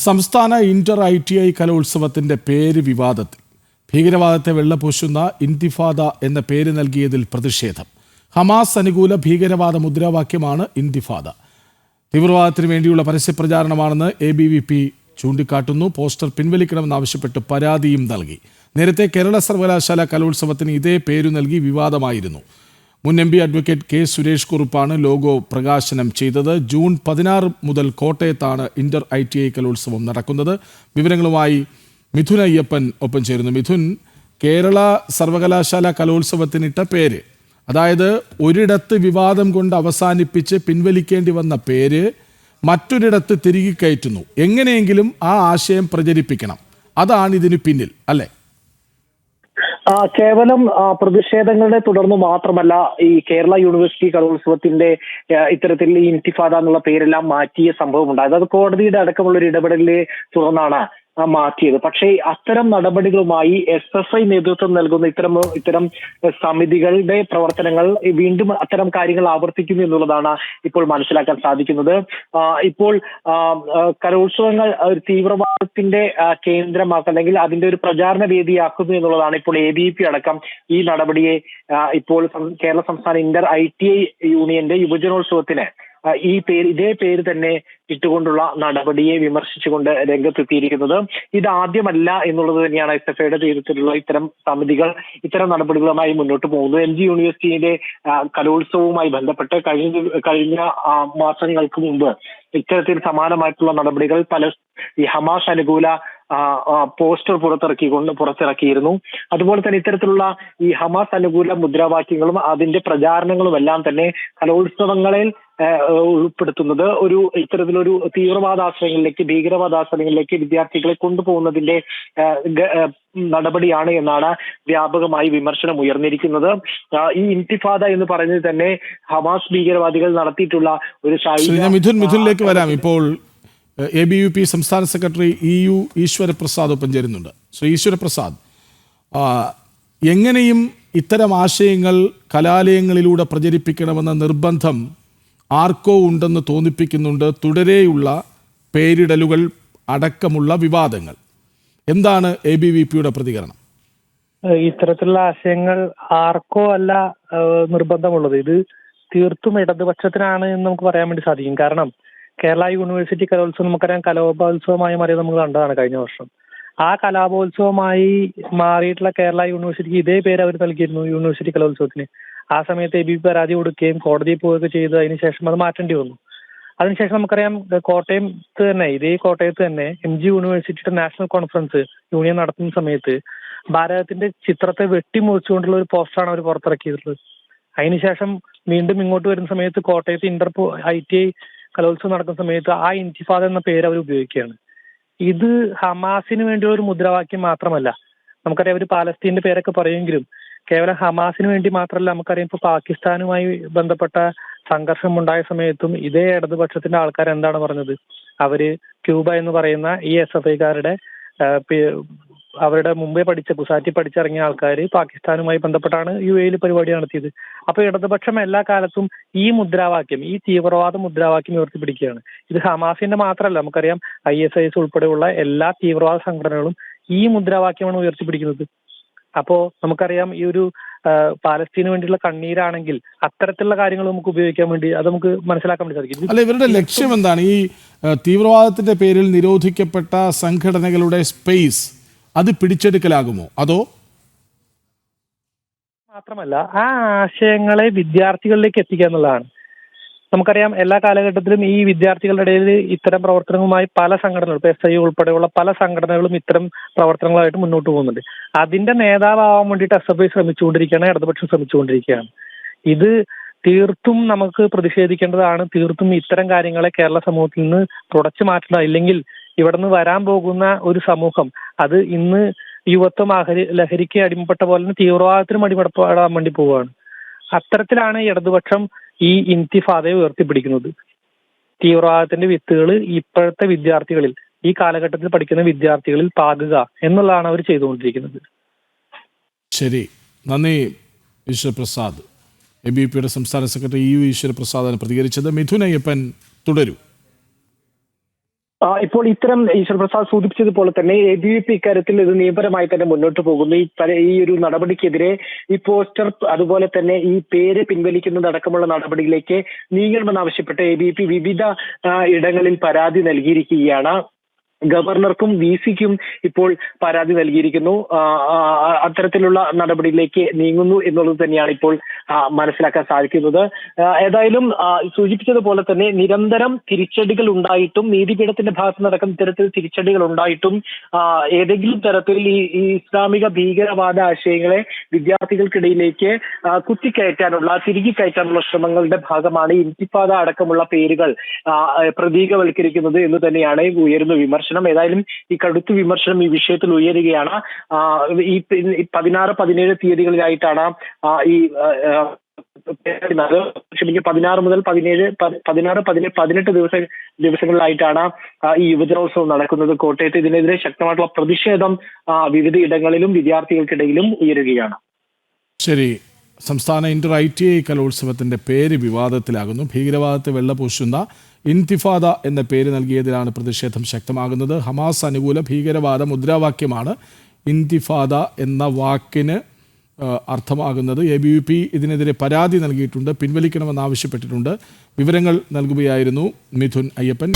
സംസ്ഥാന Inter ITI കലോത്സവത്തിന്റെ പേര് വിവാദത്തിൽ. ഭീകരവാദത്തെ വെള്ളപൂശുന്ന ഇന്തിഫാദ എന്ന പേര് നൽകിയതിൽ പ്രതിഷേധം. ഹമാസ് അനുകൂല ഭീകരവാദ മുദ്രാവാക്യമാണ് ഇന്തിഫാദ. തീവ്രവാദത്തിന് വേണ്ടിയുള്ള പരസ്യപ്രചാരണമാണെന്ന് ABVP ചൂണ്ടിക്കാട്ടുന്നു. പോസ്റ്റർ പിൻവലിക്കണമെന്നാവശ്യപ്പെട്ട് പരാതിയും നൽകി. നേരത്തെ കേരള സർവകലാശാല കലോത്സവത്തിന് ഇതേ പേരു നൽകി വിവാദമായിരുന്നു. മുൻ MP അഡ്വക്കേറ്റ് K. സുരേഷ് കുറുപ്പാണ് ലോഗോ പ്രകാശനം ചെയ്തത്. ജൂൺ 16 മുതൽ കോട്ടയത്താണ് ഇന്റർ ITI കലോത്സവം നടക്കുന്നത്. വിവരങ്ങളുമായി മിഥുൻ അയ്യപ്പൻ ഒപ്പം ചേരുന്നു. മിഥുൻ, കേരള സർവകലാശാല കലോത്സവത്തിനിട്ട പേര്, അതായത് ഒരിടത്ത് വിവാദം കൊണ്ട് അവസാനിപ്പിച്ച് പിൻവലിക്കേണ്ടി വന്ന പേര് മറ്റൊരിടത്ത് തിരികെ കയറ്റുന്നു. എങ്ങനെയെങ്കിലും ആ ആശയം പ്രചരിപ്പിക്കണം, അതാണ് ഇതിന് പിന്നിൽ, അല്ലേ? കേവലം പ്രതിഷേധങ്ങളെ തുടർന്ന് മാത്രമല്ല ഈ കേരള യൂണിവേഴ്സിറ്റി കലോത്സവത്തിന്റെ ഇത്തരത്തിൽ ഈ ഇന്തിഫാദ എന്നുള്ള പേരെല്ലാം മാറ്റിയ സംഭവം ഉണ്ടായത്. അത് കോടതിയുടെ അടക്കമുള്ള ഒരു ഇടപെടലിനെ തുടർന്നാണ് മാറ്റിയത്. പക്ഷേ അത്തരം നടപടികളുമായി SFI നേതൃത്വം നൽകുന്ന ഇത്തരം സമിതികളുടെ പ്രവർത്തനങ്ങൾ വീണ്ടും അത്തരം കാര്യങ്ങൾ ആവർത്തിക്കുന്നു എന്നുള്ളതാണ് ഇപ്പോൾ മനസ്സിലാക്കാൻ സാധിക്കുന്നത്. ഇപ്പോൾ കലോത്സവങ്ങൾ ഒരു തീവ്രവാദത്തിന്റെ കേന്ദ്രമാക്കുക അല്ലെങ്കിൽ അതിന്റെ ഒരു പ്രചാരണ വേദിയാക്കുന്നു എന്നുള്ളതാണ് ഇപ്പോൾ ABVP അടക്കം ഈ നടപടിയെ ഇപ്പോൾ കേരള സംസ്ഥാന ഇന്റർ ITI യൂണിയന്റെ യുവജനോത്സവത്തിന് ഇതേ പേര് തന്നെ ഇട്ടുകൊണ്ടുള്ള നടപടിയെ വിമർശിച്ചുകൊണ്ട് രംഗത്തെത്തിയിരിക്കുന്നത്. ഇതാദ്യമല്ല എന്നുള്ളത് തന്നെയാണ് SFIയുടെ നേതൃത്വത്തിലുള്ള ഇത്തരം സമിതികൾ ഇത്തരം നടപടികളുമായി മുന്നോട്ട് പോകുന്നത്. MG യൂണിവേഴ്സിറ്റിയുടെ കലോത്സവവുമായി ബന്ധപ്പെട്ട് കഴിഞ്ഞ മാസങ്ങൾക്ക് മുമ്പ് ഇത്തരത്തിൽ സമാനമായിട്ടുള്ള നടപടികൾ ഈ ഹമാസ് അനുകൂല പോസ്റ്റർ പുറത്തിറക്കിയിരുന്നു. അതുപോലെ തന്നെ ഇത്തരത്തിലുള്ള ഈ ഹമാസ് അനുകൂല മുദ്രാവാക്യങ്ങളും അതിന്റെ പ്രചാരണങ്ങളും എല്ലാം തന്നെ കലോത്സവങ്ങളിൽ ഉൾപ്പെടുത്തുന്നത് ഇത്തരത്തിലൊരു തീവ്രവാദാശ്രയങ്ങളിലേക്ക് ഭീകരവാദാശ്രയങ്ങളിലേക്ക് വിദ്യാർത്ഥികളെ കൊണ്ടുപോകുന്നതിന്റെ നടപടിയാണ് എന്നാണ് വ്യാപകമായി വിമർശനം ഉയർന്നിരിക്കുന്നത്. ഈ ഇന്തിഫാദ എന്ന് പറയുന്നത് തന്നെ ഹമാസ് ഭീകരവാദികൾ നടത്തിയിട്ടുള്ള ഒരു മിഥുനിലേക്ക് വരാം. ഇപ്പോൾ ABVP സംസ്ഥാന സെക്രട്ടറി EU ഈശ്വരപ്രസാദ് ഒപ്പം ചേരുന്നുണ്ട്. ശ്രീ ഈശ്വരപ്രസാദ്, എങ്ങനെയും ഇത്തരം ആശയങ്ങൾ കലാലയങ്ങളിലൂടെ പ്രചരിപ്പിക്കണമെന്ന നിർബന്ധം ആർക്കോ ഉണ്ടെന്ന് തോന്നിപ്പിക്കുന്നുണ്ട് തുടരെയുള്ള പേരിടലുകൾ അടക്കമുള്ള വിവാദങ്ങൾ. എന്താണ് ABVPയുടെ പ്രതികരണം? ഇത്തരത്തിലുള്ള ആശയങ്ങൾ ആർക്കോ അല്ല നിർബന്ധമുള്ളത്. ഇത് തീർത്തും ഇടതുപക്ഷത്തിനാണ് എന്ന് നമുക്ക് പറയാൻ വേണ്ടി സാധിക്കും. കാരണം കേരള യൂണിവേഴ്സിറ്റി കലോത്സവം നമുക്കറിയാം കലോത്സവമായി മാറിയത് നമ്മൾ കണ്ടതാണ് കഴിഞ്ഞ വർഷം. ആ കലാപോത്സവമായി മാറിയിട്ടുള്ള കേരള യൂണിവേഴ്സിറ്റിക്ക് ഇതേ പേര് അവർ നൽകിയിരുന്നു യൂണിവേഴ്സിറ്റി കലോത്സവത്തിന്. ആ സമയത്ത് ABVP പരാതി കൊടുക്കുകയും കോടതിയിൽ പോവുകയൊക്കെ ചെയ്ത് അതിനുശേഷം അത് മാറ്റേണ്ടി വന്നു. അതിനുശേഷം നമുക്കറിയാം ഇതേ കോട്ടയത്ത് തന്നെ MG യൂണിവേഴ്സിറ്റിയുടെ നാഷണൽ കോൺഫറൻസ് യൂണിയൻ നടത്തുന്ന സമയത്ത് ഭാരതത്തിന്റെ ചിത്രത്തെ വെട്ടിമുറിച്ചുകൊണ്ടുള്ള ഒരു പോസ്റ്ററാണ് അവർ പുറത്തിറക്കിയിട്ടുള്ളത്. അതിനുശേഷം വീണ്ടും ഇങ്ങോട്ട് വരുന്ന സമയത്ത് കോട്ടയത്ത് ഇന്റർ ITI കലോത്സവം നടക്കുന്ന സമയത്ത് ആ ഇന്തിഫാദ എന്ന പേര് അവർ ഉപയോഗിക്കുകയാണ്. ഇത് ഹമാസിന് വേണ്ടിയുള്ള ഒരു മുദ്രാവാക്യം മാത്രമല്ല. നമുക്കറിയാം അവർ പാലസ്തീന്റെ പേരൊക്കെ പറയുമെങ്കിലും കേവലം ഹമാസിന് വേണ്ടി മാത്രമല്ല. നമുക്കറിയാം ഇപ്പൊ പാകിസ്ഥാനുമായി ബന്ധപ്പെട്ട സംഘർഷം ഉണ്ടായ സമയത്തും ഇതേ ഇടതുപക്ഷത്തിന്റെ ആൾക്കാർ എന്താണ് പറഞ്ഞത്? അവര് ക്യൂബ എന്ന് പറയുന്ന ഈ SFIക്കാരുടെ അവരുടെ മുമ്പേ ഗുസാറ്റി പഠിച്ചിറങ്ങിയ ആൾക്കാർ പാകിസ്ഥാനുമായി ബന്ധപ്പെട്ടാണ് UAE പരിപാടി നടത്തിയത്. അപ്പൊ ഇടതുപക്ഷം എല്ലാ കാലത്തും ഈ മുദ്രാവാക്യം, ഈ തീവ്രവാദ മുദ്രാവാക്യം ഉയർത്തിപ്പിടിക്കുകയാണ്. ഇത് ഹമാസിന്റെ മാത്രമല്ല, നമുക്കറിയാം ISIS ഉൾപ്പെടെയുള്ള എല്ലാ തീവ്രവാദ സംഘടനകളും ഈ മുദ്രാവാക്യമാണ് ഉയർത്തിപ്പിടിക്കുന്നത്. അപ്പോ നമുക്കറിയാം ഈ ഒരു പാലസ്തീന് വേണ്ടിയുള്ള കണ്ണീരാണെങ്കിൽ അത്തരത്തിലുള്ള കാര്യങ്ങൾ നമുക്ക് ഉപയോഗിക്കാൻ വേണ്ടി അത് നമുക്ക് മനസ്സിലാക്കാൻ വേണ്ടി സാധിക്കും. അല്ല, ഇവരുടെ ലക്ഷ്യം എന്താണ്? ഈ തീവ്രവാദത്തിന്റെ പേരിൽ നിരോധിക്കപ്പെട്ട സംഘടനകളുടെ സ്പേസ് അത് പിടിച്ചെടുക്കലാകുമോ? അതോ മാത്രമല്ല ആ ആശയങ്ങളെ വിദ്യാർത്ഥികളിലേക്ക് എത്തിക്കുക എന്നുള്ളതാണ്. നമുക്കറിയാം എല്ലാ കാലഘട്ടത്തിലും ഈ വിദ്യാർത്ഥികളുടെ ഇടയിൽ ഇത്തരം പ്രവർത്തനങ്ങളുമായി പല സംഘടനകളും, SI ഉൾപ്പെടെയുള്ള പല സംഘടനകളും ഇത്തരം പ്രവർത്തനങ്ങളായിട്ട് മുന്നോട്ട് പോകുന്നുണ്ട്. അതിന്റെ നേതാവാകാൻ വേണ്ടിയിട്ട് SFI ശ്രമിച്ചുകൊണ്ടിരിക്കുകയാണ്, ഇടതുപക്ഷം ശ്രമിച്ചുകൊണ്ടിരിക്കുകയാണ്. ഇത് തീർത്തും നമുക്ക് പ്രതിഷേധിക്കേണ്ടതാണ്. തീർത്തും ഇത്തരം കാര്യങ്ങളെ കേരള സമൂഹത്തിൽ നിന്ന് തുടച്ചു മാറ്റണം. ഇല്ലെങ്കിൽ ഇവിടെ നിന്ന് വരാൻ പോകുന്ന ഒരു സമൂഹം അത് ഇന്ന് യുവത്വം ലഹരിക്ക് അടിമപ്പെട്ട പോലെ തന്നെ തീവ്രവാദത്തിനും അടിമപ്പെടാൻ വേണ്ടി പോവുകയാണ്. അത്തരത്തിലാണ് ഇടതുപക്ഷം ഈ ഇന്തിഫാദയെ ഉയർത്തിപ്പിടിക്കുന്നത്. തീവ്രവാദത്തിന്റെ വിത്തുകൾ ഇപ്പോഴത്തെ വിദ്യാർത്ഥികളിൽ, ഈ കാലഘട്ടത്തിൽ പഠിക്കുന്ന വിദ്യാർത്ഥികളിൽ പാകുക എന്നുള്ളതാണ് അവർ ചെയ്തുകൊണ്ടിരിക്കുന്നത്. ശരി, നന്ദി ഈശ്വരപ്രസാദ്. ABVPയുടെ സംസ്ഥാന സെക്രട്ടറി EU ഈശ്വരപ്രസാദാണ് പ്രതികരിച്ചത്. മിഥുൻ അയ്യപ്പൻ തുടരൂ. ഇപ്പോൾ ഇത്തരം ഈശ്വർ പ്രസാദ് സൂചിപ്പിച്ചതുപോലെ തന്നെ ABVP ഇക്കാര്യത്തിൽ ഇത് നിയമപരമായി തന്നെ മുന്നോട്ട് പോകുന്നു. ഈ ഒരു നടപടിക്കെതിരെ ഈ പോസ്റ്റർ അതുപോലെ തന്നെ ഈ പേര് പിൻവലിക്കുന്നതടക്കമുള്ള നടപടിയിലേക്ക് നീങ്ങണമെന്നാവശ്യപ്പെട്ട് ABVP വിവിധ ഇടങ്ങളിൽ പരാതി നൽകിയിരിക്കുകയാണ്. ഗവർണർക്കും VC-ക്കും ഇപ്പോൾ പരാതി നൽകിയിരിക്കുന്നു. അത്തരത്തിലുള്ള നടപടിയിലേക്ക് നീങ്ങുന്നു എന്നുള്ളത് തന്നെയാണ് ഇപ്പോൾ മനസ്സിലാക്കാൻ സാധിക്കുന്നത്. ഏതായാലും സൂചിപ്പിച്ചതുപോലെ തന്നെ നിരന്തരം തിരിച്ചടികൾ ഉണ്ടായിട്ടും നീതിപീഠത്തിന്റെ ഭാഗത്ത് നടക്കുന്ന ഇത്തരത്തിൽ തിരിച്ചടികൾ ഉണ്ടായിട്ടും ഏതെങ്കിലും തരത്തിൽ ഈ ഇസ്ലാമിക ഭീകരവാദ ആശയങ്ങളെ വിദ്യാർത്ഥികൾക്കിടയിലേക്ക് തിരികെ കയറ്റാനുള്ള ശ്രമങ്ങളുടെ ഭാഗമാണ് ഇന്തിഫാദ അടക്കമുള്ള പേരുകൾ പ്രതീകവൽക്കരിക്കുന്നത് എന്ന് തന്നെയാണ് ഉയരുന്ന വിമർശനം. ഏതായാലും ഈ കടുത്ത വിമർശനം ഈ വിഷയത്തിൽ ഉയരുകയാണ്. ഈ 16-17 തീയതികളിലായിട്ടാണ് ഈ 16 മുതൽ 18 ദിവസങ്ങളിലായിട്ടാണ് ഈ യുവജനോത്സവം നടക്കുന്നത് കോട്ടയത്ത്. ഇതിനെതിരെ ശക്തമായിട്ടുള്ള പ്രതിഷേധം വിവിധ ഇടങ്ങളിലും വിദ്യാർത്ഥികൾക്കിടയിലും ഉയരുകയാണ്. ശരി, സംസ്ഥാന ഇന്റർ ITI കലോത്സവത്തിന്റെ പേര് വിവാദത്തിലാകുന്നു. ഭീകരവാദത്തെ വെള്ളപൂശുന്ന ഇന്തിഫാദ എന്ന പേര് നൽകിയതിലാണ് പ്രതിഷേധം ശക്തമാകുന്നത്. ഹമാസ് അനുകൂല ഭീകരവാദ മുദ്രാവാക്യമാണ് ഇന്തിഫാദ എന്ന വാക്കിന് അർത്ഥമാകുന്നത്. ABVP ഇതിനെതിരെ പരാതി നൽകിയിട്ടുണ്ട്, പിൻവലിക്കണമെന്നാവശ്യപ്പെട്ടിട്ടുണ്ട്. വിവരങ്ങൾ നൽകുകയായിരുന്നു മിഥുൻ അയ്യപ്പൻ.